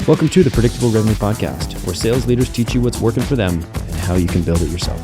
Welcome to the Predictable Revenue Podcast, where sales leaders teach you what's working for them and how you can build it yourself.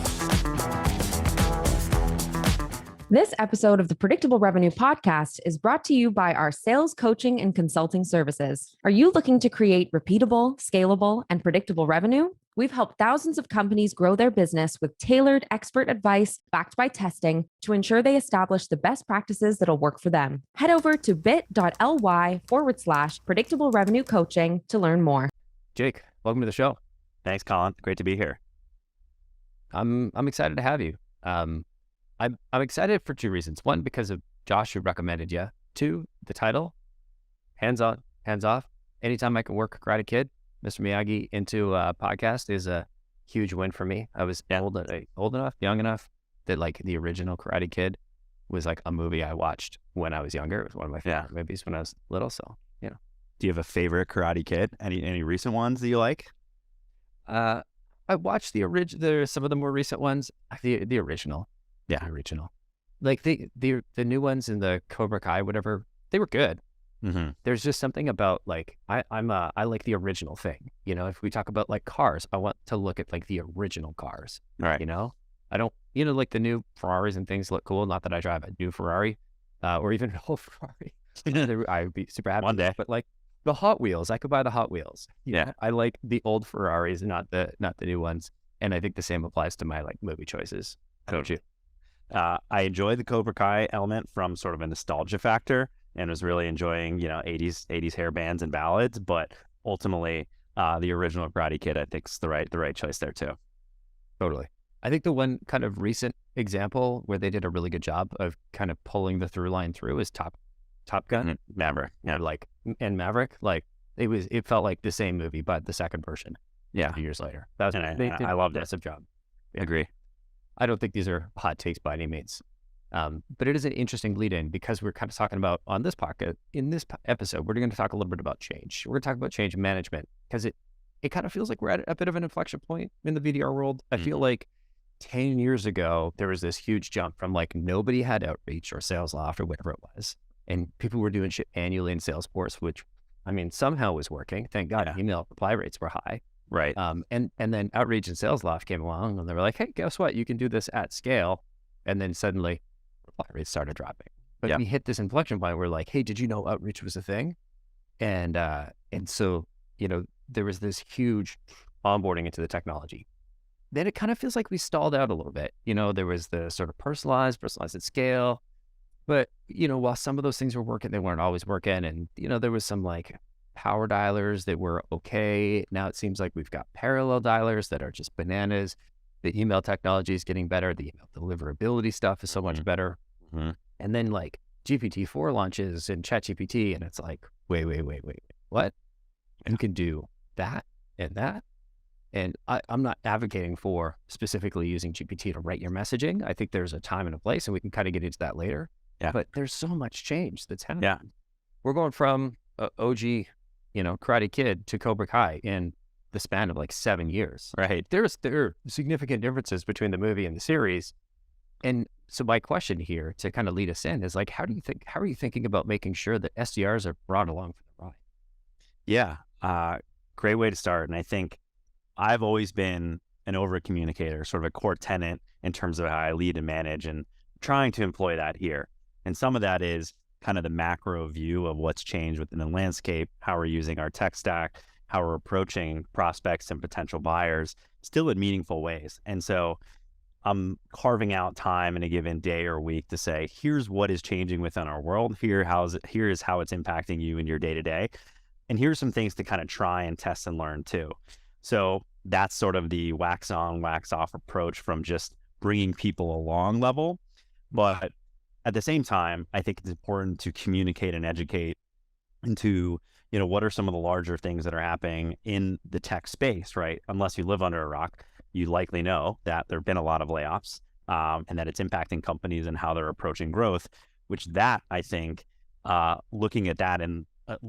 This episode of the Predictable Revenue Podcast is brought to you by our sales coaching and consulting services. Are you looking to create repeatable, scalable, and predictable revenue? We've helped thousands of companies grow their business with tailored expert advice backed by testing to ensure they establish the best practices that'll work for them. Head over to bit.ly/predictable revenue coaching to learn more. Jake, welcome to the show. Thanks, Colin. Great to be here. I'm excited to have you. I'm excited for two reasons. One, because of Josh, who recommended you. Two, the title, hands on, hands off. Anytime I can work Karate Kid, Mr. Miyagi, into a podcast is a huge win for me. I was old enough, young enough that like the original Karate Kid was like a movie I watched when I was younger. It was one of my favorite movies when I was little. So, you know. Do you have a favorite Karate Kid? Any recent ones that you like? I watched the original. There's some of the more recent ones. The original. Yeah, original. Like the new ones in the Cobra Kai, whatever, they were good. Mm-hmm. There's just something about like I like the original thing. You know, if we talk about like cars, I want to look at like the original cars. Right. You know, I don't. You know, like the new Ferraris and things look cool. Not that I drive a new Ferrari, or even an old Ferrari. I would be super happy One day. But like the Hot Wheels, I could buy the Hot Wheels. Yeah. I like the old Ferraris, not the new ones. And I think the same applies to my like movie choices. Don't you? I enjoy the Cobra Kai element from sort of a nostalgia factor, and was really enjoying, 80s hair bands and ballads. But ultimately, the original Karate Kid, I think, is the right choice there too. Totally. I think the one kind of recent example where they did a really good job of kind of pulling the through line through is Top Gun, Mm-hmm. Maverick. Yeah, and Maverick. Like it felt like the same movie, but the second version. Yeah. 2 years later. I loved it. Massive job. Yeah. Agree. I don't think these are hot takes by any means. But it is an interesting lead in because we're kind of talking about on this podcast, in this episode, we're going to talk a little bit about change. We're going to talk about change management because it kind of feels like we're at a bit of an inflection point in the VDR world. I feel like 10 years ago, there was this huge jump from like nobody had outreach or sales loft or whatever it was. And people were doing shit manually in Salesforce, which I mean, somehow was working. Thank God, email reply rates were high. Right. And then outreach and sales loft came along and they were like, hey, guess what? You can do this at scale. And then suddenly reply rates started dropping. But we hit this inflection point where like, hey, did you know outreach was a thing? And so, there was this huge onboarding into the technology. Then it kind of feels like we stalled out a little bit. There was the sort of personalized at scale. But, while some of those things were working, they weren't always working. And, there was some like power dialers that were okay. Now it seems like we've got parallel dialers that are just bananas. The email technology is getting better. The email deliverability stuff is so much better. Mm-hmm. And then like GPT-4 launches and ChatGPT, and it's like, wait, what? You can do that and that? And I'm not advocating for specifically using GPT to write your messaging. I think there's a time and a place, and we can kind of get into that later. Yeah. But there's so much change that's happening. Yeah. We're going from OG, Karate Kid to Cobra Kai in the span of like 7 years. Right. There are significant differences between the movie and the series. And so my question here to kind of lead us in is like, how are you thinking about making sure that SDRs are brought along for the ride? Yeah. Great way to start. And I think I've always been an over communicator, sort of a core tenet in terms of how I lead and manage, and trying to employ that here. And some of that is kind of the macro view of what's changed within the landscape, how we're using our tech stack, how we're approaching prospects and potential buyers still in meaningful ways. And so I'm carving out time in a given day or week to say, here's what is changing within our world. Here is how it's impacting you in your day to day. And here's some things to kind of try and test and learn too. So that's sort of the wax on, wax off approach from just bringing people along level. But at the same time, I think it's important to communicate and educate into, what are some of the larger things that are happening in the tech space, right? Unless you live under a rock, you likely know that there have been a lot of layoffs and that it's impacting companies and how they're approaching growth, which that I think, looking at that in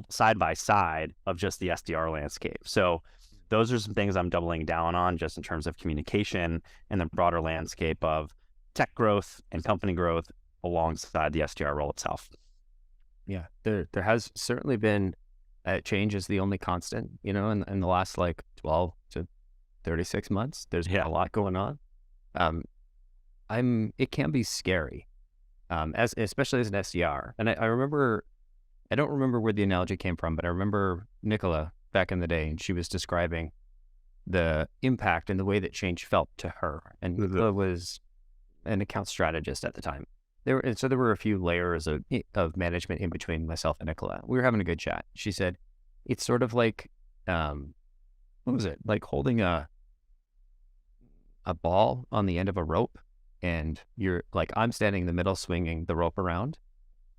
side by side of just the SDR landscape. So those are some things I'm doubling down on just in terms of communication and the broader landscape of tech growth and company growth alongside the SDR role itself. Yeah, there has certainly been change is the only constant, you know, in the last like 12 to 36 months, there's been a lot going on. It can be scary, especially as an SDR. And I remember, I don't remember where the analogy came from, but I remember Nicola back in the day, and she was describing the impact and the way that change felt to her. And Nicola was an account strategist at the time. There were a few layers of management in between myself and Nicola. We were having a good chat. She said, it's sort of like, what was it? Like holding a ball on the end of a rope, and you're like, I'm standing in the middle swinging the rope around,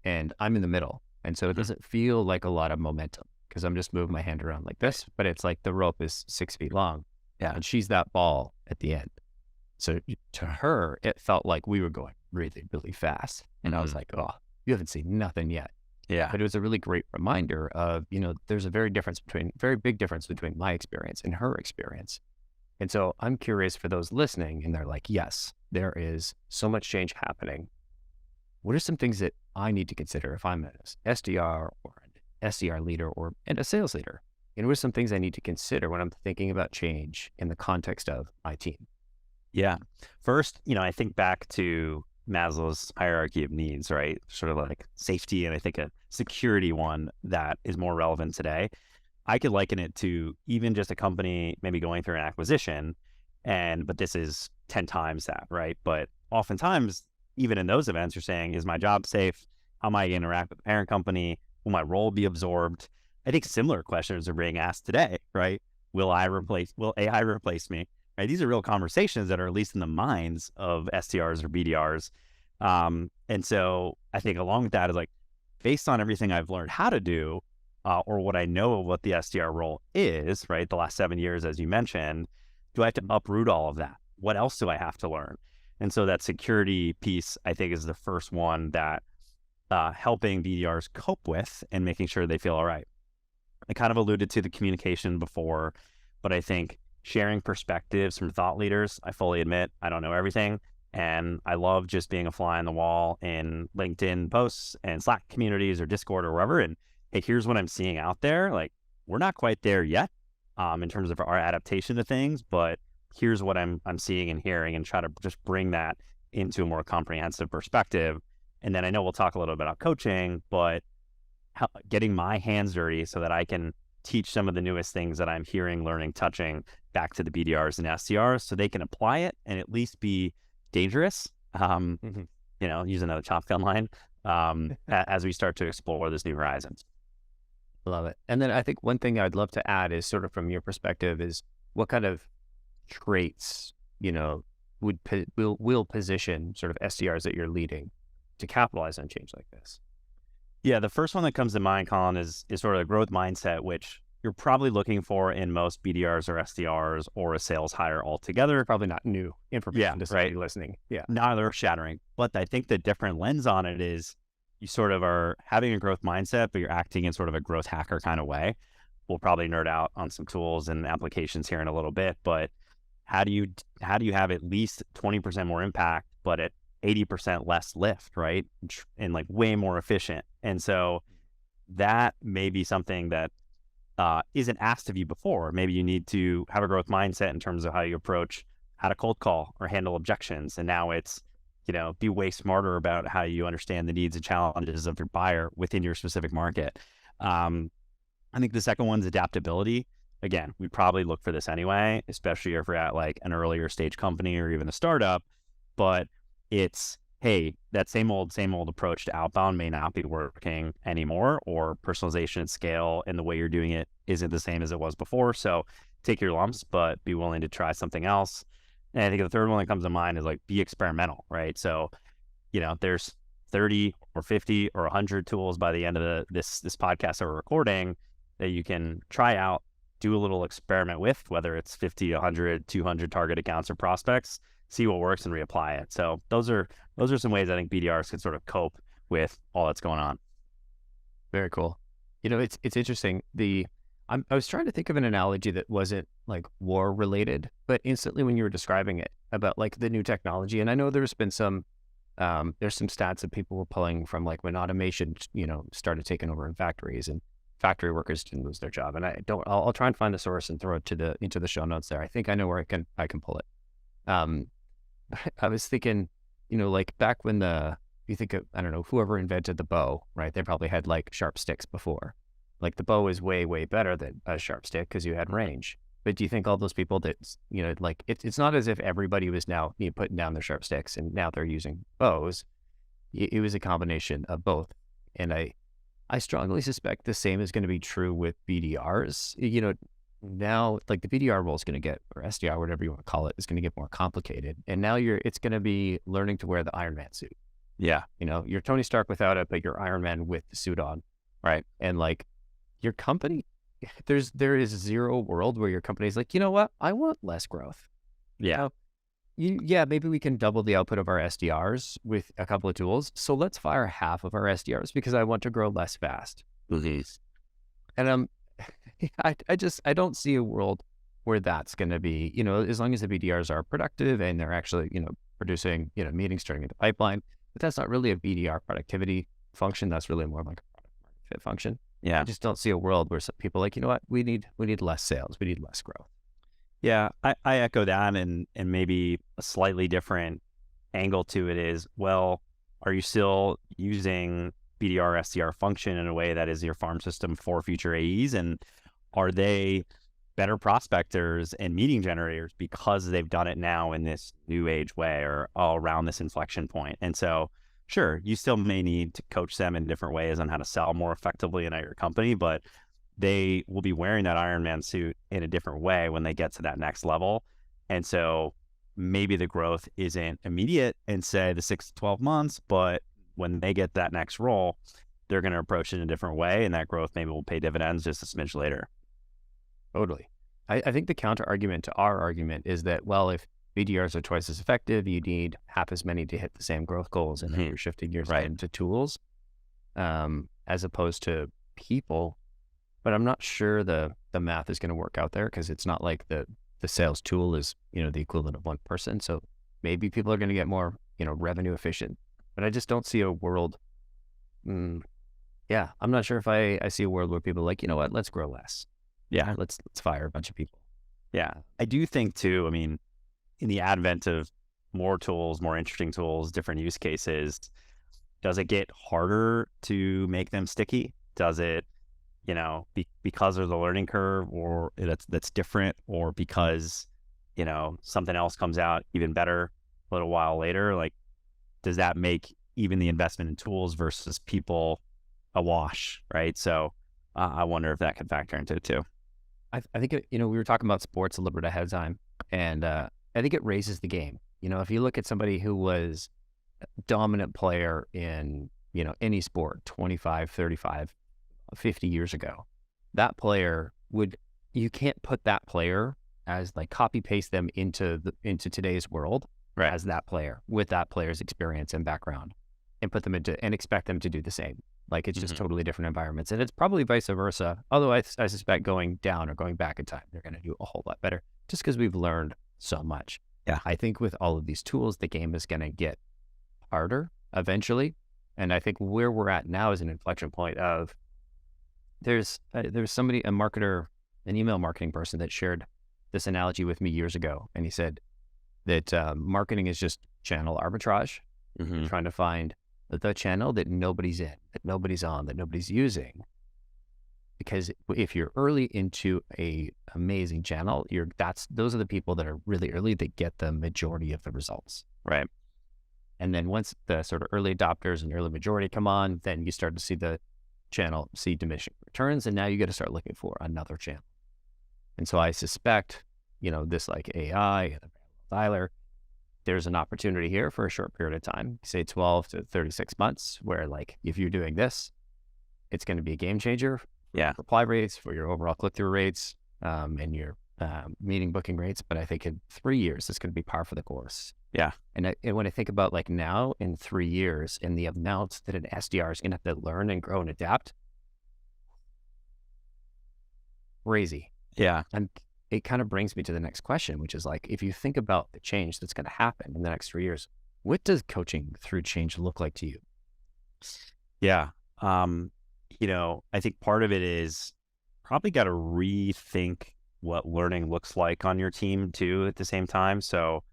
and I'm in the middle. And so it doesn't feel like a lot of momentum because I'm just moving my hand around like this, but it's like the rope is 6 feet long. Yeah. And she's that ball at the end. So to her, it felt like we were going really, really fast. And I was like, oh, you haven't seen nothing yet. Yeah. But it was a really great reminder of, you know, there's a very big difference between my experience and her experience. And so I'm curious for those listening, and they're like, yes, there is so much change happening. What are some things that I need to consider if I'm an SDR or an SDR leader and a sales leader? And what are some things I need to consider when I'm thinking about change in the context of my team? Yeah. First, you know, I think back to Maslow's hierarchy of needs, right? Sort of like safety, and I think a security one that is more relevant today. I could liken it to even just a company maybe going through an acquisition, but this is 10 times that, right? But oftentimes, even in those events, you're saying, is my job safe? How am I going to interact with the parent company? Will my role be absorbed? I think similar questions are being asked today, right? Will AI replace me? Right? These are real conversations that are at least in the minds of SDRs or BDRs. And so I think along with that is like, based on everything I've learned how to do, or what I know of what the SDR role is, right? The last 7 years, as you mentioned, do I have to uproot all of that? What else do I have to learn? And so that security piece, I think, is the first one that helping BDRs cope with and making sure they feel all right. I kind of alluded to the communication before, but I think sharing perspectives from thought leaders, I fully admit I don't know everything. And I love just being a fly on the wall in LinkedIn posts and Slack communities or Discord or wherever. And hey, here's what I'm seeing out there. Like, we're not quite there yet in terms of our adaptation to things, but here's what I'm seeing and hearing, and try to just bring that into a more comprehensive perspective. And then I know we'll talk a little bit about coaching, but getting my hands dirty so that I can teach some of the newest things that I'm hearing, learning, touching back to the BDRs and SDRs so they can apply it and at least be dangerous, you know, use another Top Gun line as we start to explore this new horizons. Love it. And then I think one thing I'd love to add is sort of from your perspective is what kind of traits, you know, will position sort of SDRs that you're leading to capitalize on change like this? Yeah, the first one that comes to mind, Colin, is sort of a growth mindset, which you're probably looking for in most BDRs or SDRs or a sales hire altogether. Probably not new information to somebody listening. Yeah. Not earth-shattering. But I think the different lens on it is you sort of are having a growth mindset, but you're acting in sort of a growth hacker kind of way. We'll probably nerd out on some tools and applications here in a little bit, but how do you have at least 20% more impact, but at 80% less lift, right? And like way more efficient. And so that may be something that isn't asked of you before. Maybe you need to have a growth mindset in terms of how you approach how to cold call or handle objections. And now it's, you know, be way smarter about how you understand the needs and challenges of your buyer within your specific market. I think the second one's adaptability. Again, we probably look for this anyway, especially if we're at like an earlier stage company or even a startup, but it's, hey, that same old approach to outbound may not be working anymore, or personalization at scale and the way you're doing it isn't the same as it was before. So take your lumps, but be willing to try something else. And I think the third one that comes to mind is like, be experimental, right? So, you know, there's 30 or 50 or 100 tools by the end of this podcast that we're recording that you can try out, do a little experiment with, whether it's 50, 100, 200 target accounts or prospects, see what works and reapply it. So those are some ways I think BDRs can sort of cope with all that's going on. Very cool. You know, it's interesting. I was trying to think of an analogy that wasn't like war related, but instantly when you were describing it about like the new technology, and I know there's been some stats that people were pulling from like when automation, you know, started taking over in factories, and factory workers didn't lose their job. And I'll try and find the source and throw it into the show notes there. I think I know where I can pull it. I was thinking, like back when you think of, I don't know, whoever invented the bow, right? They probably had like sharp sticks before. Like the bow is way, way better than a sharp stick because you had range. But do you think all those people that, like it's not as if everybody was now putting down their sharp sticks and now they're using bows. It was a combination of both. And I strongly suspect the same is going to be true with BDRs. Now like the BDR role is going to get, or SDR, whatever you want to call it, is going to get more complicated. And now it's going to be learning to wear the Iron Man suit. Yeah. You're Tony Stark without it, but you're Iron Man with the suit on. Right. And like your company, there is zero world where your company is like, you know what? I want less growth. Yeah. Maybe we can double the output of our SDRs with a couple of tools. So let's fire half of our SDRs because I want to grow less fast. Mm-hmm. And I don't see a world where that's going to be, as long as the BDRs are productive and they're actually, producing, meetings starting in the pipeline. But that's not really a BDR productivity function. That's really more like a product market fit function. Yeah. I just don't see a world where some people are like, you know what, we need less sales. We need less growth. Yeah, I echo that, and maybe a slightly different angle to it is, well, are you still using BDR SDR function in a way that is your farm system for future AEs? And are they better prospectors and meeting generators because they've done it now in this new age way or all around this inflection point? And so, sure, you still may need to coach them in different ways on how to sell more effectively in your company, but they will be wearing that Iron Man suit in a different way when they get to that next level. And so maybe the growth isn't immediate in, say, the 6 to 12 months, but when they get that next role, they're going to approach it in a different way. And that growth maybe will pay dividends just a smidge later. Totally. I think the counter argument to our argument is that, well, if BDRs are twice as effective, you need half as many to hit the same growth goals. And then you're shifting gears into tools as opposed to people. But I'm not sure the math is going to work out there because it's not like the sales tool is, the equivalent of one person. So maybe people are going to get more, revenue efficient. But I just don't see a world. I'm not sure if I see a world where people are like, you know what, let's grow less. Yeah. Let's fire a bunch of people. Yeah. I do think too, I mean, in the advent of more tools, more interesting tools, different use cases, does it get harder to make them sticky? Does it, because of the learning curve or that's different, or because, something else comes out even better a little while later? Like, does that make even the investment in tools versus people a wash, right? So I wonder if that could factor into it too. I think, we were talking about sports a little bit ahead of time, and I think it raises the game. If you look at somebody who was a dominant player in, any sport 25, 35, 50 years ago, that player you can't put that player as like copy paste them into today's world as that player with that player's experience and background and put them into and expect them to do the same. Like it's just totally different environments, and it's probably vice versa. Although I suspect going down or going back in time, they're going to do a whole lot better just because we've learned so much. Yeah. I think with all of these tools, the game is going to get harder eventually. And I think where we're at now is an inflection point of there's somebody, a marketer, an email marketing person that shared this analogy with me years ago. And he said that marketing is just channel arbitrage. You're trying to find the channel that nobody's in, that nobody's on, that nobody's using. Because if you're early into a amazing channel, those are the people that are really early that get the majority of the results. Right. And then once the sort of early adopters and early majority come on, then you start to see the channel see diminishing returns, and now you got to start looking for another channel. And so I suspect, this like AI and dialer, there's an opportunity here for a short period of time, say 12 to 36 months, where like if you're doing this, it's going to be a game changer. Yeah. Reply rates, for your overall click-through rates, and your meeting booking rates. But I think in 3 years, it's going to be par for the course. Yeah. And when I think about like now in 3 years and the amount that an SDR is going to have to learn and grow and adapt, crazy. Yeah. And it kind of brings me to the next question, which is like, if you think about the change that's going to happen in the next 3 years, what does coaching through change look like to you? Yeah. I think part of it is probably got to rethink what learning looks like on your team too at the same time. So,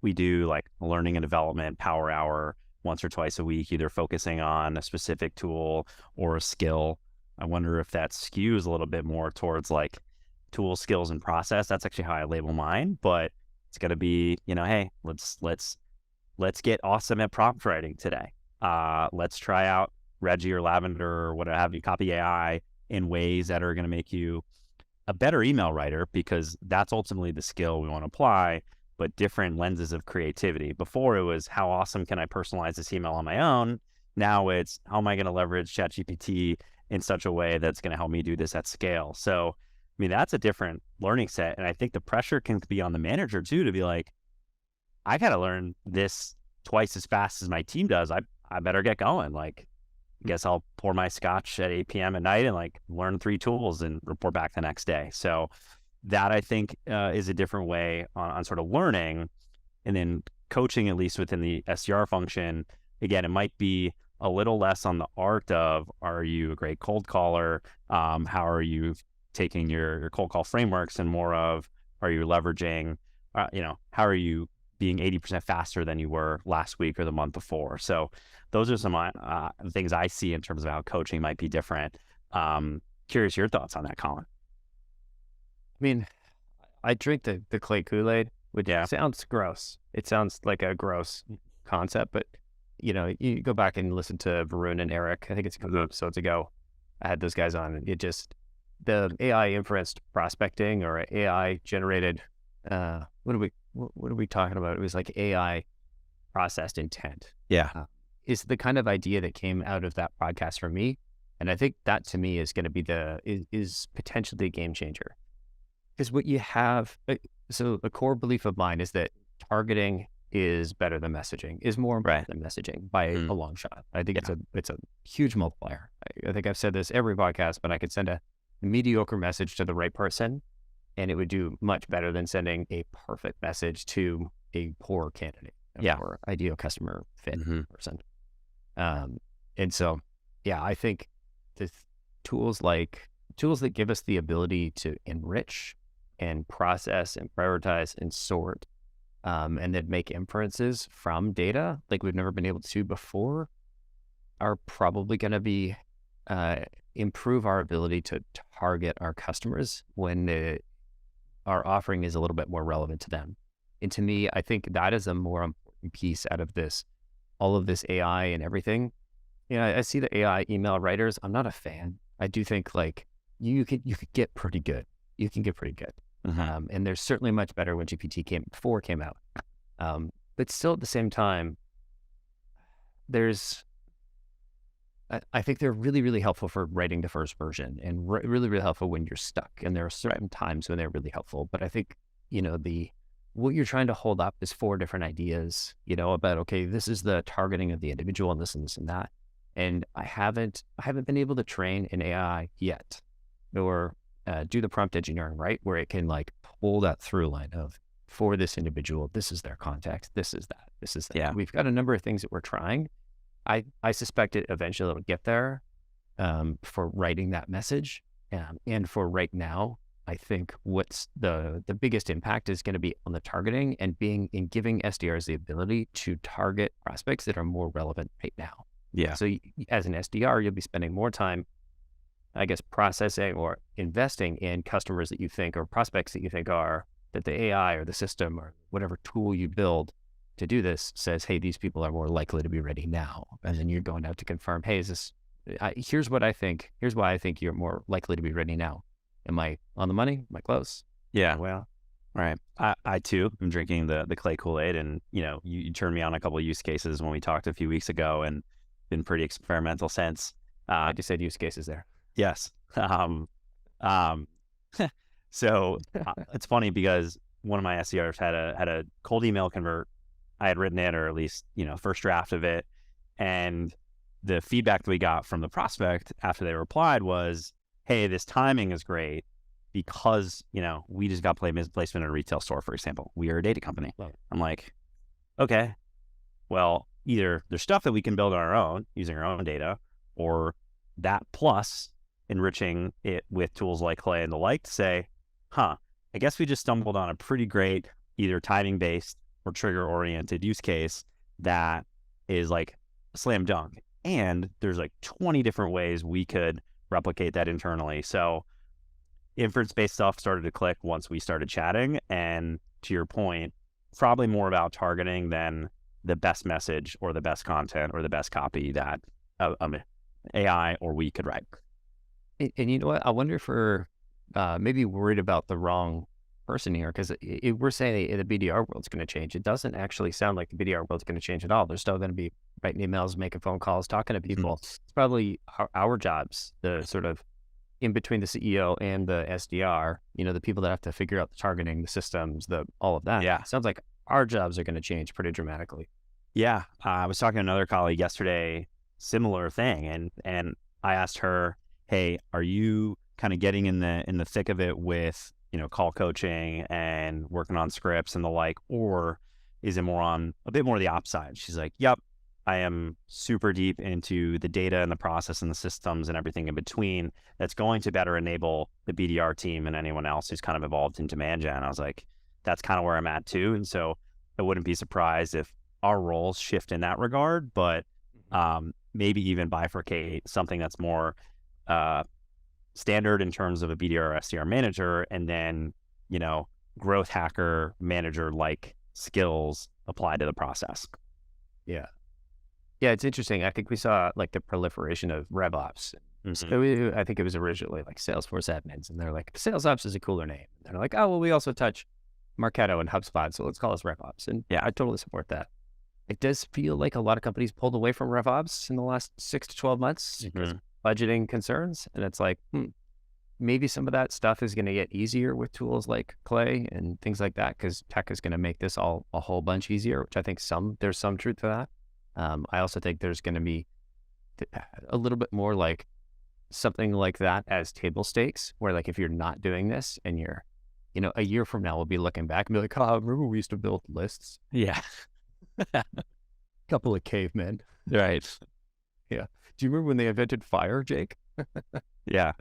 we do like learning and development power hour once or twice a week, either focusing on a specific tool or a skill. I wonder if that skews a little bit more towards like tool, skills, and process. That's actually how I label mine, but it's got to be, hey, let's get awesome at prompt writing today. Let's try out Reggie or Lavender or what have you, copy AI in ways that are going to make you a better email writer, because that's ultimately the skill we want to apply, but different lenses of creativity. Before it was, how awesome can I personalize this email on my own? Now it's, how am I going to leverage ChatGPT in such a way that's going to help me do this at scale? So, that's a different learning set. And I think the pressure can be on the manager too, to be like, I got to learn this twice as fast as my team does. I better get going. Like, I guess I'll pour my scotch at 8 p.m. at night and like learn 3 tools and report back the next day. So that I think is a different way on sort of learning. And then coaching, at least within the SDR function, again, it might be a little less on the art of, are you a great cold caller? How are you taking your cold call frameworks, and more of, are you leveraging, how are you being 80% faster than you were last week or the month before? So those are some things I see in terms of how coaching might be different. Curious your thoughts on that, Colin. I drink the clay Kool-Aid, which sounds gross. It sounds like a gross concept, but you go back and listen to Varun and Eric. I think it's a couple episodes ago. I had those guys on, and it just, the AI inferenced prospecting or AI generated, what are we talking about? It was like AI processed intent. Yeah. Is the kind of idea that came out of that podcast for me. And I think that to me is going to be is potentially a game changer. Because what you have, so a core belief of mine is that targeting is better than messaging, is more important than messaging by a long shot. I think it's a huge multiplier. I think I've said this every podcast, but I could send a mediocre message to the right person, and it would do much better than sending a perfect message to a poor candidate or ideal customer fit person. And so, I think the tools that give us the ability to enrich and process and prioritize and sort, and then make inferences from data like we've never been able to before, are probably going to be improve our ability to target our customers when our offering is a little bit more relevant to them. And to me, I think that is a more important piece out of this, all of this AI and everything. I see the AI email writers. I'm not a fan. I do think like you could get pretty good. You can get pretty good. And there's certainly much better when GPT came out. But still at the same time, I think they're really, really helpful for writing the first version, and really, really helpful when you're stuck. And there are certain times when they're really helpful. But I think, what you're trying to hold up is 4 different ideas, about, okay, this is the targeting of the individual and this and that. And I haven't been able to train an AI yet, or do the prompt engineering, right? Where it can like pull that through line of, for this individual, this is their context, this is that, this is that. Yeah. We've got a number of things that we're trying. I suspect it eventually will get there for writing that message. And for right now, I think what's the biggest impact is going to be on the targeting and giving SDRs the ability to target prospects that are more relevant right now. Yeah. So as an SDR, you'll be spending more time, I guess, processing or investing in customers that you think, or prospects that you think that the AI or the system or whatever tool you build to do this says, hey, these people are more likely to be ready now. And then you're going out to confirm, hey, here's what I think. Here's why I think you're more likely to be ready now. Am I on the money? Am I close? Yeah. Well, right. I too am drinking the clay Kool-Aid, and you turned me on a couple of use cases when we talked a few weeks ago, and been pretty experimental since. I just said use cases there. Yes. So it's funny because one of my SDRs had a cold email convert. I had written it, or at least, first draft of it. And the feedback that we got from the prospect after they replied was, hey, this timing is great because, we just got placement in a retail store, for example. We are a data company. I'm like, okay, well, either there's stuff that we can build on our own using our own data, or that plus enriching it with tools like Clay and the like to say, I guess we just stumbled on a pretty great either timing-based or trigger-oriented use case that is like a slam dunk. And there's like 20 different ways we could replicate that internally. So inference-based stuff started to click once we started chatting. And to your point, probably more about targeting than the best message or the best content or the best copy that AI or we could write. And you know what? I wonder if we're maybe worried about the wrong person here, because we're saying the BDR world's going to change. It doesn't actually sound like the BDR world's going to change at all. They're still going to be writing emails, making phone calls, talking to people. It's probably our jobs, the sort of in between the CEO and the SDR, the people that have to figure out the targeting, the systems, all of that. Yeah. It sounds like our jobs are going to change pretty dramatically. Yeah. I was talking to another colleague yesterday, similar thing. And I asked her, hey, are you kind of getting in the thick of it with, call coaching and working on scripts and the like, or is it a bit more the ops side? She's like, yep, I am super deep into the data and the process and the systems and everything in between that's going to better enable the BDR team and anyone else who's kind of evolved in demand gen. I was like, that's kind of where I'm at too. And so I wouldn't be surprised if our roles shift in that regard, but maybe even bifurcate something that's more standard in terms of a BDR or SDR manager, and then, growth hacker manager like skills applied to the process. Yeah. Yeah, it's interesting. I think we saw like the proliferation of RevOps. So I think it was originally like Salesforce admins, and they're like, Sales Ops is a cooler name. And they're like, oh, well, we also touch Marketo and HubSpot, so let's call us RevOps. And yeah, I totally support that. It does feel like a lot of companies pulled away from RevOps in the last 6 to 12 months because of budgeting concerns. And it's like, maybe some of that stuff is going to get easier with tools like Clay and things like that, because tech is going to make this all a whole bunch easier, which I think there's some truth to that. I also think there's going to be a little bit more like something like that as table stakes, where like if you're not doing this and you're, a year from now, we'll be looking back and be like, oh, remember we used to build lists? Yeah. Couple of cavemen. Right. Yeah. Do you remember when they invented fire, Jake? Yeah.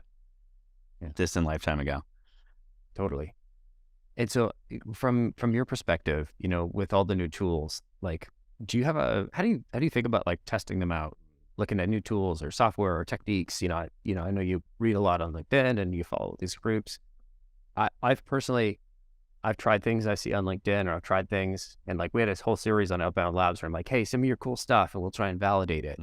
Distant lifetime ago. Totally. And so from your perspective, with all the new tools, like, do you have how do you think about like testing them out, looking at new tools or software or techniques? I know you read a lot on LinkedIn and you follow these groups. I've tried things I see on LinkedIn, or I've tried things, and like we had this whole series on Outbound Labs where I'm like, hey, send me your cool stuff and we'll try and validate it.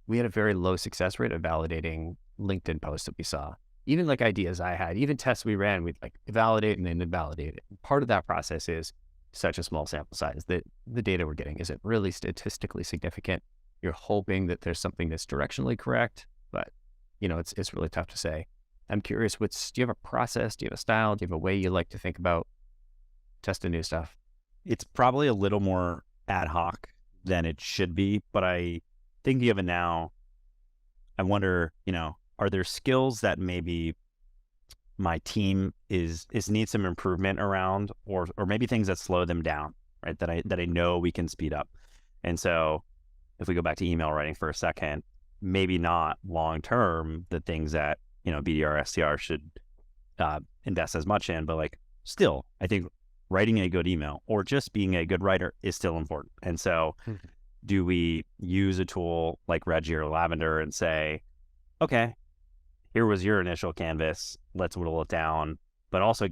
We had a very low success rate of validating LinkedIn posts that we saw. Even like ideas I had, even tests we ran, we'd like validate and then invalidate it. Part of that process is such a small sample size that the data we're getting isn't really statistically significant. You're hoping that there's something that's directionally correct, but it's really tough to say. I'm curious, do you have a process? Do you have a style? Do you have a way you like to think about testing new stuff? It's probably a little more ad hoc than it should be, but thinking of it now, I wonder, are there skills that maybe my team needs some improvement around, or maybe things that slow them down, right? That I know we can speed up. And so if we go back to email writing for a second, maybe not long term the things that BDR, SDR should invest as much in, but like still, I think writing a good email or just being a good writer is still important. And so do we use a tool like Reggie or Lavender and say, okay, here was your initial canvas, let's whittle it down, but also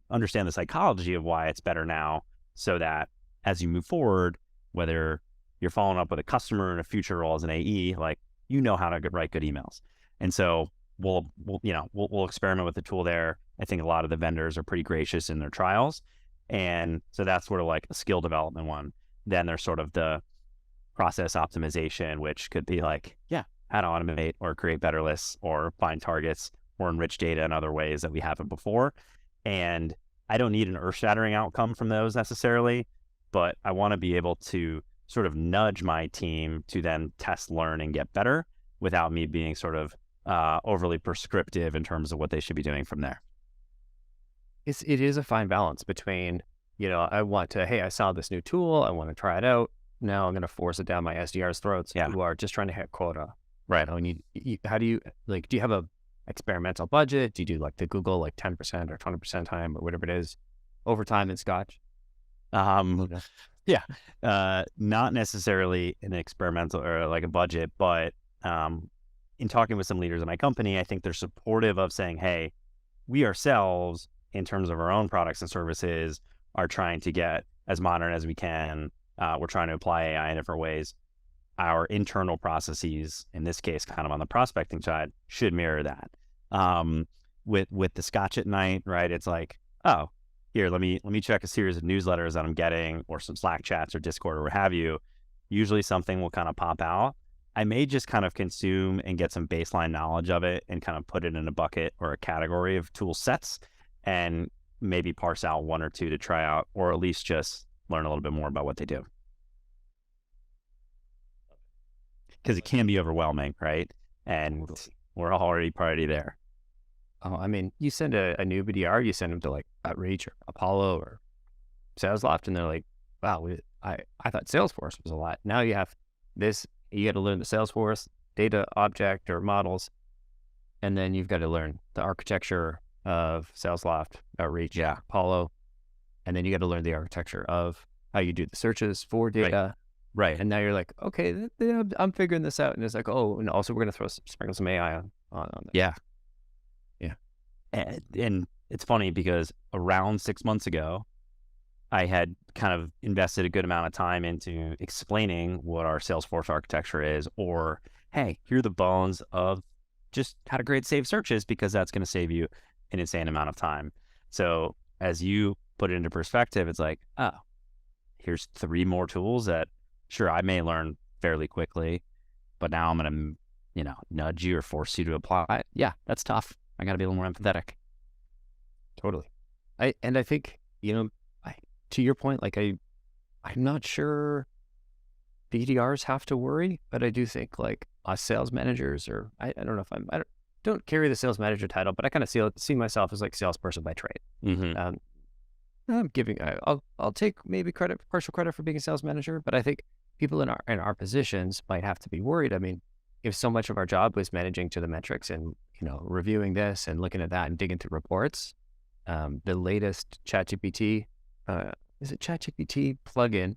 understand the psychology of why it's better now, so that as you move forward, whether you're following up with a customer in a future role as an AE, like, how to write good emails. And so we'll experiment with the tool there. I think a lot of the vendors are pretty gracious in their trials. And so that's sort of like a skill development one. Then there's sort of the process optimization, which could be like, how to automate or create better lists or find targets or enrich data in other ways that we haven't before. And I don't need an earth-shattering outcome from those necessarily, but I want to be able to sort of nudge my team to then test, learn, and get better without me being sort of overly prescriptive in terms of what they should be doing from there. It is a fine balance between, I saw this new tool, I want to try it out. Now I'm going to force it down my SDRs' throats who are just trying to hit quota. Right. And how do you like, do you have a experimental budget? Do you do like the Google, like 10% or 20% time or whatever it is overtime in Scotch? Um, yeah, not necessarily an experimental or like a budget, but in talking with some leaders in my company, I think they're supportive of saying, hey, we ourselves, in terms of our own products and services, are trying to get as modern as we can. We're trying to apply AI in different ways. Our internal processes, in this case, kind of on the prospecting side, should mirror that. With the Scotch at night, right? It's like, oh, here, let me check a series of newsletters that I'm getting, or some Slack chats or Discord or what have you. Usually something will kind of pop out. I may just kind of consume and get some baseline knowledge of it and kind of put it in a bucket or a category of tool sets, and maybe parse out one or two to try out, or at least just learn a little bit more about what they do. Because it can be overwhelming, right? And we're already there. Oh, I mean, you send a new BDR, you send them to like Outreach or Apollo or SalesLoft, and they're like, wow, I thought Salesforce was a lot. Now you have this, you got to learn the Salesforce data object or models, and then you've got to learn the architecture of SalesLoft, Outreach, Apollo, and then you got to learn the architecture of how you do the searches for data. Right. And now you're like, okay, I'm figuring this out. And it's like, oh, and also we're going to sprinkle some AI on that. Yeah. And it's funny because around 6 months ago, I had kind of invested a good amount of time into explaining what our Salesforce architecture is, or, hey, here are the bones of just how to create saved searches, because that's going to save you an insane amount of time. So as you put it into perspective, it's like, oh, here's 3 more tools that, sure, I may learn fairly quickly, but now I'm going to, nudge you or force you to apply. Yeah, that's tough. I got to be a little more empathetic. Totally. I think, to your point, like I'm not sure BDRs have to worry, but I do think like us sales managers, or I don't know if I don't carry the sales manager title, but I kind of see myself as like salesperson by trade. Mm-hmm. I'll take maybe partial credit for being a sales manager, but I think people in our positions might have to be worried. I mean, if so much of our job was managing to the metrics and, reviewing this and looking at that and digging through reports, the latest ChatGPT, is it ChatGPT plugin,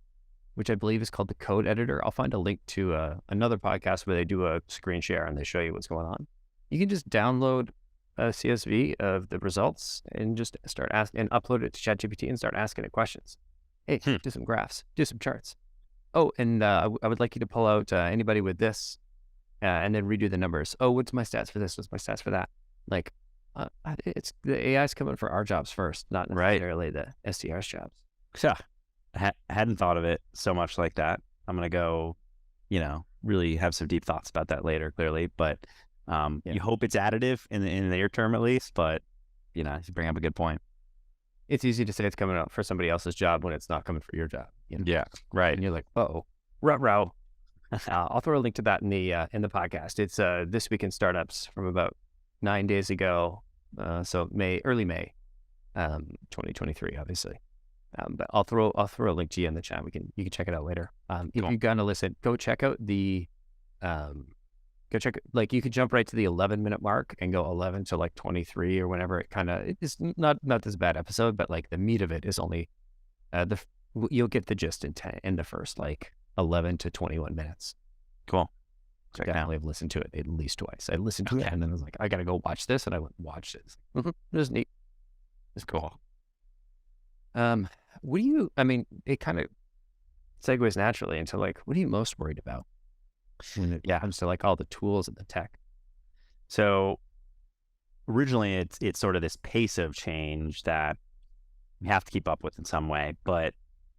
which I believe is called the Code Editor. I'll find a link to another podcast where they do a screen share and they show you what's going on. You can just download a CSV of the results and just start asking and upload it to ChatGPT and start asking it questions. Hey, do some graphs, do some charts. Oh, and I would like you to pull out anybody with this and then redo the numbers. Oh, what's my stats for this? What's my stats for that? Like, it's the AI's coming for our jobs first, not necessarily the SDR's jobs. Yeah, I hadn't thought of it so much like that. I'm going to go, really have some deep thoughts about that later, clearly. But you hope it's additive in the near term at least. But, you bring up a good point. It's easy to say it's coming out for somebody else's job when it's not coming for your job. Yeah, right. And you're like, uh-oh, ruh-roh. I'll throw a link to that in the podcast. It's This Week in Startups from about 9 days ago. So early May, 2023, obviously. But I'll throw a link to you in the chat. You can check it out later. If you're gonna listen, go check out you could jump right to the 11-minute mark and go 11 to like 23 or whenever it's not this bad episode, but like the meat of it is only you'll get the gist in the first like 11 to 21 minutes. Cool. I definitely have listened to it at least twice. I listened to it and then I was like, I got to go watch this. And I went and watched it. It was neat. It's cool. It kind of segues naturally into like, what are you most worried about when it comes to like all the tools and the tech? So originally it's sort of this pace of change that we have to keep up with in some way, but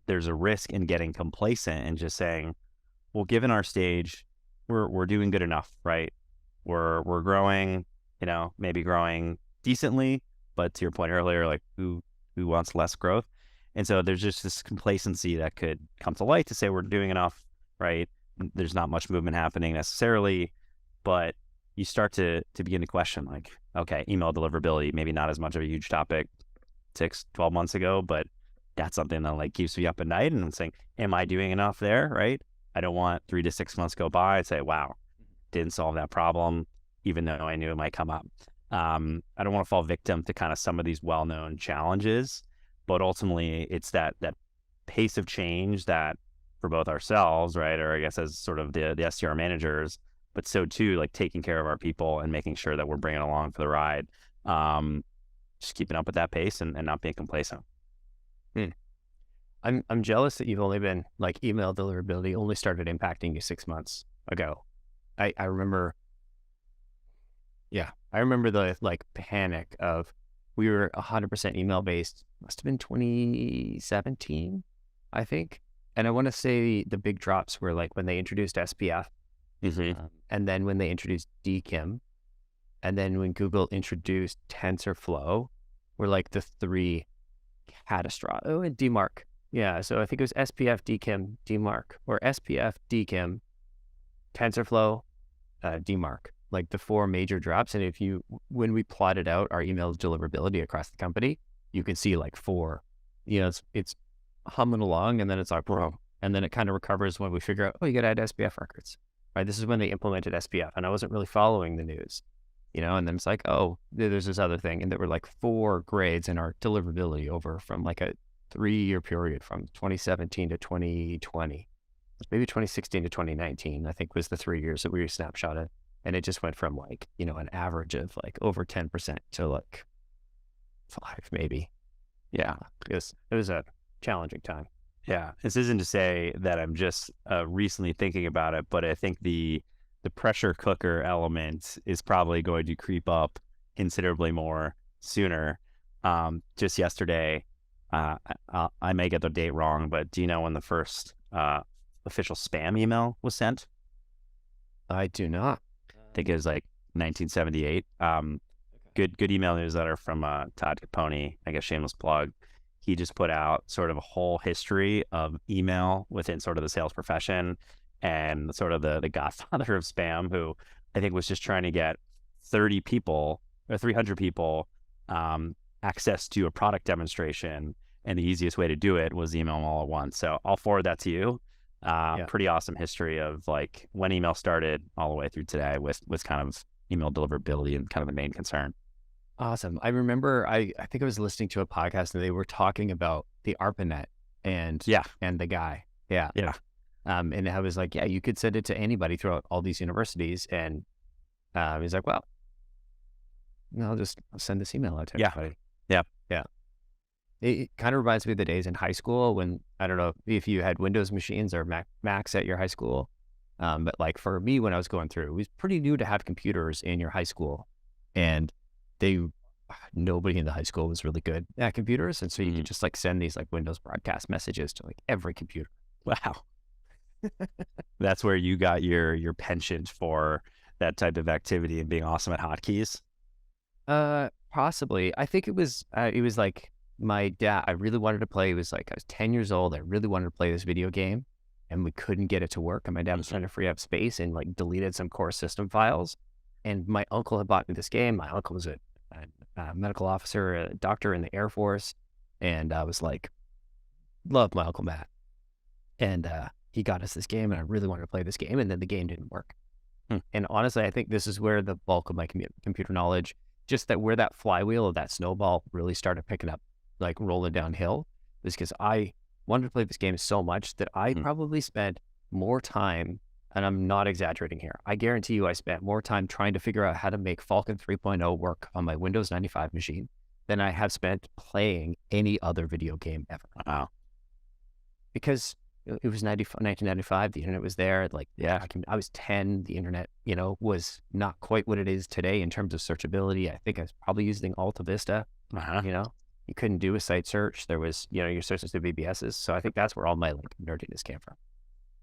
there's a risk in getting complacent and just saying, well, given our stage, we're doing good enough, right? We're growing, maybe growing decently, but to your point earlier, like who wants less growth? And so there's just this complacency that could come to light to say we're doing enough, right? There's not much movement happening necessarily, but you start to begin to question like, okay, email deliverability, maybe not as much of a huge topic 6-12 months ago, but that's something that like keeps me up at night and I'm saying, am I doing enough there, right? I don't want 3 to 6 months go by and say, wow, didn't solve that problem, even though I knew it might come up. I don't want to fall victim to kind of some of these well-known challenges, but ultimately it's that pace of change that for both ourselves, right, or I guess as sort of the SDR managers, but so too like taking care of our people and making sure that we're bringing along for the ride, just keeping up with that pace and not being complacent. I'm jealous that you've only been like email deliverability only started impacting you 6 months ago. I remember, I remember the like panic of we were 100% email based. Must have been 2017, I think. And I want to say the big drops were like when they introduced SPF, and then when they introduced DKIM, and then when Google introduced TensorFlow, were like the three catastrophic. Oh, and DMARC. Yeah, so I think it was SPF, DKIM, DMARC, or SPF, DKIM, TensorFlow, DMARC, like the four major drops. And when we plotted out our email deliverability across the company, you can see like four, it's humming along, and then it's like, bro, and then it kind of recovers when we figure out, oh, you got to add SPF records, right? This is when they implemented SPF, and I wasn't really following the news, and then it's like, oh, there's this other thing, and there were like 4 grades in our deliverability over from like a 3-year period from 2017 to 2020, maybe 2016 to 2019, I think was the 3 years that we snapshotted. And it just went from like, an average of like over 10% to like 5, maybe. Yeah. It was a challenging time. Yeah. This isn't to say that I'm just recently thinking about it, but I think the pressure cooker element is probably going to creep up considerably more sooner. Just yesterday, I may get the date wrong, but do you know when the first official spam email was sent? I do not. I think it was like 1978. Good email newsletter from Todd Capone, I guess shameless plug. He just put out sort of a whole history of email within sort of the sales profession, and sort of the godfather of spam, who I think was just trying to get 30 people or 300 people access to a product demonstration, and the easiest way to do it was email them all at once. So I'll forward that to you. Pretty awesome history of like when email started all the way through today with kind of email deliverability and kind of the main concern. Awesome. I remember I think I was listening to a podcast and they were talking about the ARPANET and the guy. Yeah. And I was like, you could send it to anybody throughout all these universities. And he's like, well, I'll send this email out to everybody. Yeah. It kind of reminds me of the days in high school when, I don't know if you had Windows machines or Macs at your high school. But like for me, when I was going through, it was pretty new to have computers in your high school, and nobody in the high school was really good at computers. And so you could just like send these like Windows broadcast messages to like every computer. Wow. That's where you got your penchant for that type of activity and being awesome at hotkeys. Possibly. I think it was like my dad, I really wanted to play. It was like, I was 10 years old. I really wanted to play this video game and we couldn't get it to work. And my dad was trying to free up space and like deleted some core system files. And my uncle had bought me this game. My uncle was a medical officer, a doctor in the Air Force. And I was like, loved my Uncle Matt. And he got us this game and I really wanted to play this game. And then the game didn't work. And honestly, I think this is where the bulk of my computer knowledge, just that where that flywheel of that snowball really started picking up, like rolling downhill, is because I wanted to play this game so much that I probably spent more time, and I'm not exaggerating here, I guarantee you I spent more time trying to figure out how to make Falcon 3.0 work on my Windows 95 machine than I have spent playing any other video game ever. Wow. Because it was 1995, the internet was there. Like, I was 10, the internet, was not quite what it is today in terms of searchability. I think I was probably using Alta Vista, You couldn't do a site search. There was, your searches through BBSs. So I think that's where all my like nerdiness came from.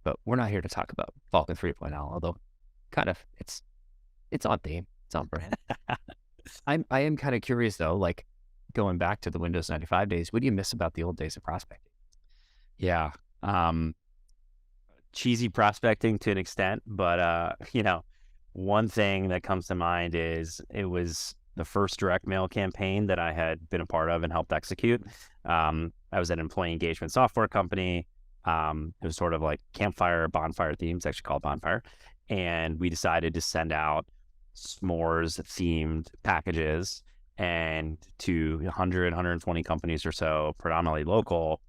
But we're not here to talk about Falcon 3.0, although kind of it's on theme. It's on brand. I am kind of curious though, like going back to the Windows 95 days, what do you miss about the old days of prospecting? Yeah. Cheesy prospecting to an extent, but one thing that comes to mind is it was the first direct mail campaign that I had been a part of and helped execute. I was at an employee engagement software company. It was sort of like campfire, bonfire themes, actually called Bonfire. and we decided to send out s'mores themed packages and to 100, 120 companies or so, predominantly local,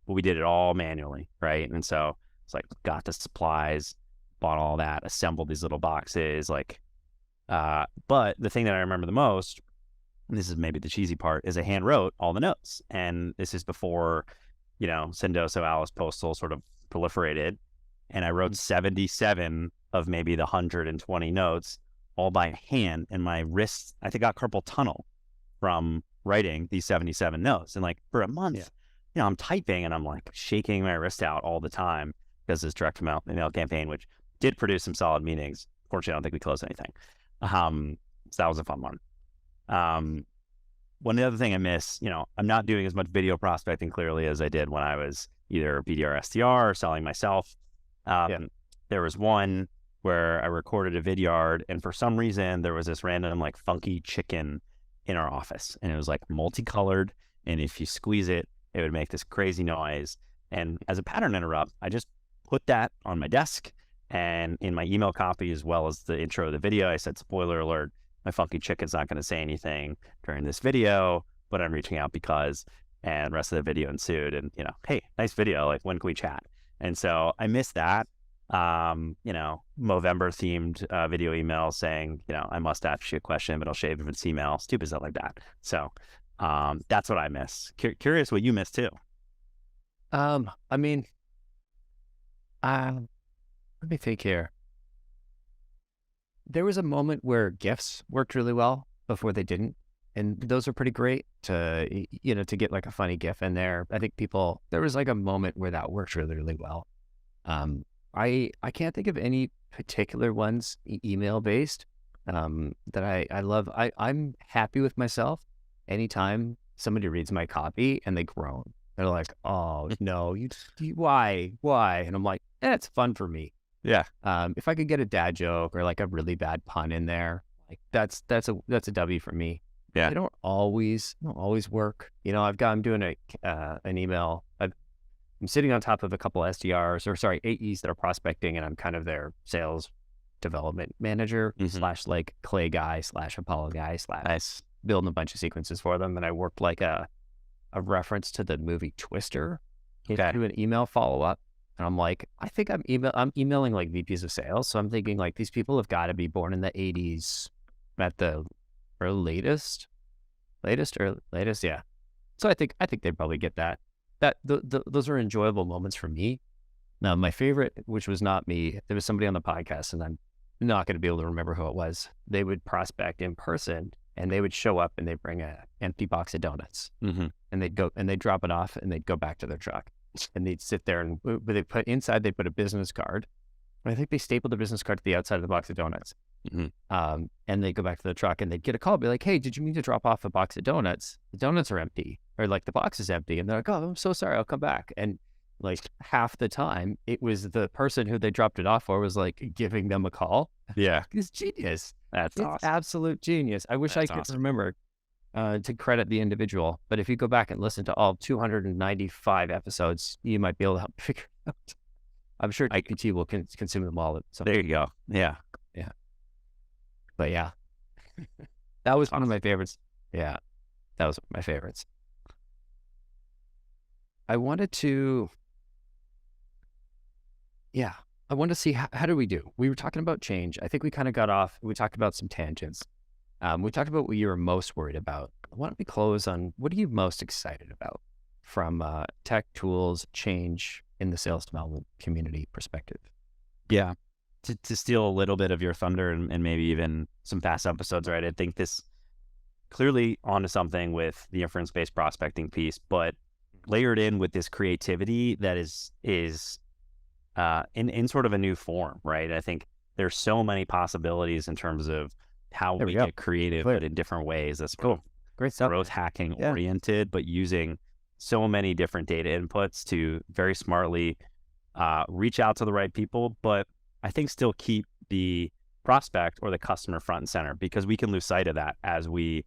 but we did it all manually, right? And so it's like, got the supplies, bought all that, assembled these little boxes, but the thing that I remember the most, and this is maybe the cheesy part, is I hand wrote all the notes. And this is before, Sendoso, Alice Postal sort of proliferated. And I wrote 77 of maybe the 120 notes all by hand, and my wrists, I think, got carpal tunnel from writing these 77 notes. And for a month, I'm typing and I'm shaking my wrist out all the time because this direct mail campaign, which did produce some solid meetings. Fortunately, I don't think we closed anything. So that was a fun one. One other thing I miss, I'm not doing as much video prospecting clearly as I did when I was either BDR, SDR, or selling myself. There was one where I recorded a vidyard, and for some reason there was this random funky chicken in our office, and it was multicolored, and if you squeeze it, it would make this crazy noise. And as a pattern interrupt, I just put that on my desk, and in my email copy, as well as the intro of the video, I said, spoiler alert, my funky chicken's not going to say anything during this video, but I'm reaching out because, and the rest of the video ensued. And, hey, nice video. When can we chat? And so I missed that, Movember themed video email saying, I must ask you a question, but I'll shave if it's email, stupid stuff like that. So that's what I miss. Curious what you miss too. Let me think here. There was a moment where GIFs worked really well before they didn't. And those are pretty great to get a funny GIF in there. I think there was a moment where that worked really, really well. I can't think of any particular ones email based, that I love. I'm happy with myself anytime somebody reads my copy and they groan. They're like, oh no, why? And I'm like, it's fun for me. Yeah. If I could get a dad joke or a really bad pun in there, that's a W for me. Yeah. They don't always work. I'm doing an email. I'm sitting on top of a couple SDRs AEs that are prospecting, and I'm kind of their sales development manager slash clay guy slash Apollo guy slash nice. Building a bunch of sequences for them. And I worked a reference to the movie Twister into an email follow up. And I'm I think I'm emailing VPs of sales. So I'm thinking these people have got to be born in the 80s at the latest. Yeah. So I think they probably get that. Those are enjoyable moments for me. Now, my favorite, which was not me, there was somebody on the podcast, and I'm not going to be able to remember who it was. They would prospect in person, and they would show up and they bring an empty box of donuts, and they'd go and they'd drop it off, and they'd go back to their truck. And they'd sit there, and they put a business card. I think they stapled the business card to the outside of the box of donuts. And they go back to the truck, and they'd get a call, be like, hey, did you mean to drop off a box of donuts? The donuts are empty, or the box is empty. And they're like, oh, I'm so sorry, I'll come back. And half the time it was the person who they dropped it off for was giving them a call. Yeah. It's genius. It's awesome. Absolute genius. I wish I could remember to credit the individual, but if you go back and listen to all 295 episodes, you might be able to help figure it out. I'm sure GPT will consume them all. So there you go. Yeah. But yeah, that was one of my favorites. Yeah, that was my favorites. I wanted to see how do we do? We were talking about change. I think we kind of got off. We talked about some tangents. We talked about what you were most worried about. Why don't we close on what are you most excited about from tech, tools, change in the sales development community perspective? Yeah. To steal a little bit of your thunder and maybe even some past episodes, right? I think this clearly onto something with the inference-based prospecting piece, but layered in with this creativity that is in sort of a new form, right? I think there's so many possibilities in terms of how we get creative, but in different ways. That's cool. Great stuff. Growth hacking oriented, but using so many different data inputs to very smartly reach out to the right people, but I think still keep the prospect or the customer front and center, because we can lose sight of that as we,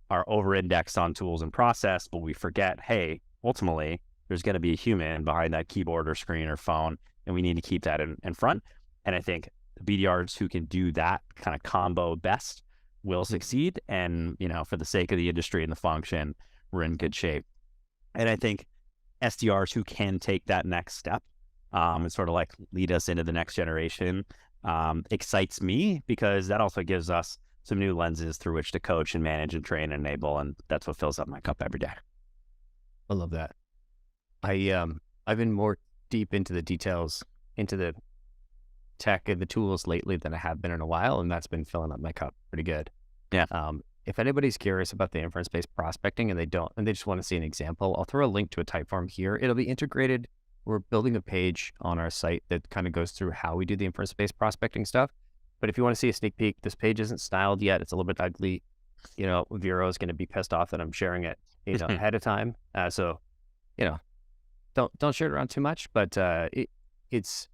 are over-indexed on tools and process, but we forget, hey, ultimately, there's going to be a human behind that keyboard or screen or phone, and we need to keep that in front. And I think the BDRs who can do that kind of combo best will succeed. And, for the sake of the industry and the function, we're in good shape. And I think SDRs who can take that next step and sort of like lead us into the next generation excites me, because that also gives us some new lenses through which to coach and manage and train and enable. And that's what fills up my cup every day. I love that. I've been more deep into the details, into the tech and the tools lately than I have been in a while, and that's been filling up my cup pretty good. Yeah. If anybody's curious about the inference-based prospecting and they just want to see an example, I'll throw a link to a Typeform here. It'll be integrated. We're building a page on our site that kind of goes through how we do the inference-based prospecting stuff. But if you want to see a sneak peek, this page isn't styled yet. It's a little bit ugly. Vero is going to be pissed off that I'm sharing it, ahead of time. So, don't share it around too much. But it's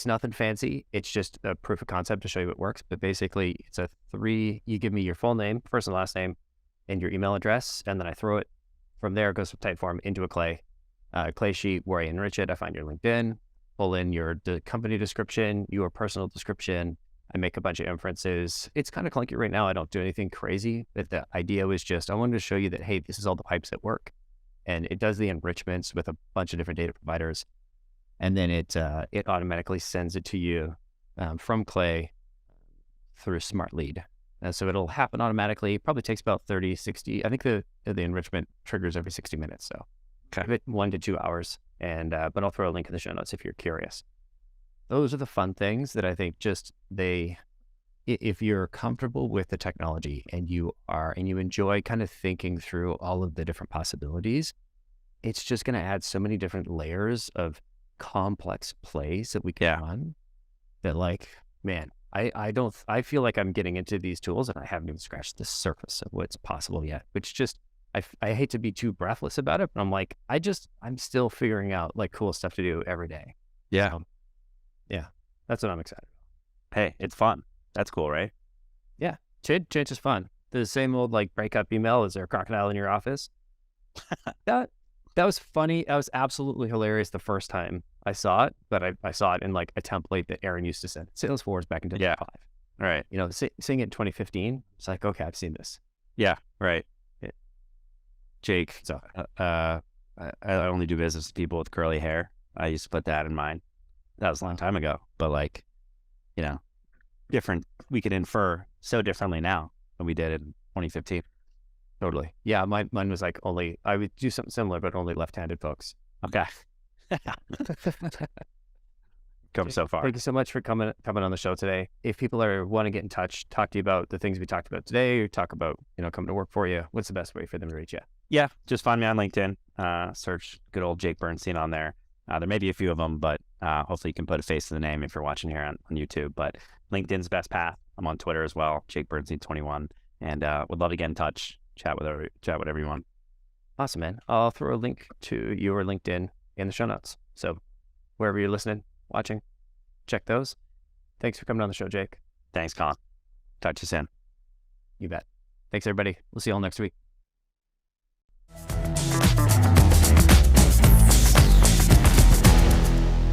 nothing fancy. It's just a proof of concept to show you it works. But basically, it's you give me your full name, first and last name, and your email address, and then I throw it from there. It goes from Typeform into a Clay sheet where I enrich it. I find your LinkedIn, pull in your company description, your personal description. I make a bunch of inferences. It's kind of clunky right now. I don't do anything crazy. But the idea was just, I wanted to show you that, hey, this is all the pipes that work. And it does the enrichments with a bunch of different data providers. And then it automatically sends it to you from Clay through Smart Lead. And so it'll happen automatically. It probably takes about 30, 60. I think the enrichment triggers every 60 minutes. So give it 1 to 2 hours. And but I'll throw a link in the show notes if you're curious. Those are the fun things that I think if you're comfortable with the technology and you enjoy kind of thinking through all of the different possibilities, it's just going to add so many different layers of complex plays that we can run that, like, man, I feel like I'm getting into these tools and I haven't even scratched the surface of what's possible yet, which just, I hate to be too breathless about it, but I'm like, I'm still figuring out like cool stuff to do every day. Yeah. So, yeah, that's what I'm excited about. Hey, it's fun. That's cool, right? Yeah. Change is fun. The same old like breakup email, is there a crocodile in your office? That was funny. That was absolutely hilarious the first time I saw it, but I saw it in like a template that Aaron used to send Salesforce back in 2005. Right. Seeing it in 2015, it's like, okay, I've seen this. Yeah, right. Yeah. Jake, So I only do business with people with curly hair. I used to put that in mine. That was a long time ago, but like, different. We could infer so differently now than we did in 2015. Totally. Yeah, mine was like I would do something similar, but only left-handed folks. Okay. Come so far. Thank you so much for coming on the show today. If people want to get in touch, talk to you about the things we talked about today, or talk about, coming to work for you, what's the best way for them to reach you? Yeah, just find me on LinkedIn. Search good old Jake Bernstein on there. There may be a few of them, but hopefully you can put a face to the name if you're watching here on YouTube. But LinkedIn's best path. I'm on Twitter as well, Jake Bernstein 21, and would love to get in touch, chat whatever you want. Awesome, man. I'll throw a link to your LinkedIn in the show notes. So wherever you're listening, watching, check those. Thanks for coming on the show, Jake. Thanks, Colin. Talk to you soon. You bet. Thanks, everybody. We'll see you all next week.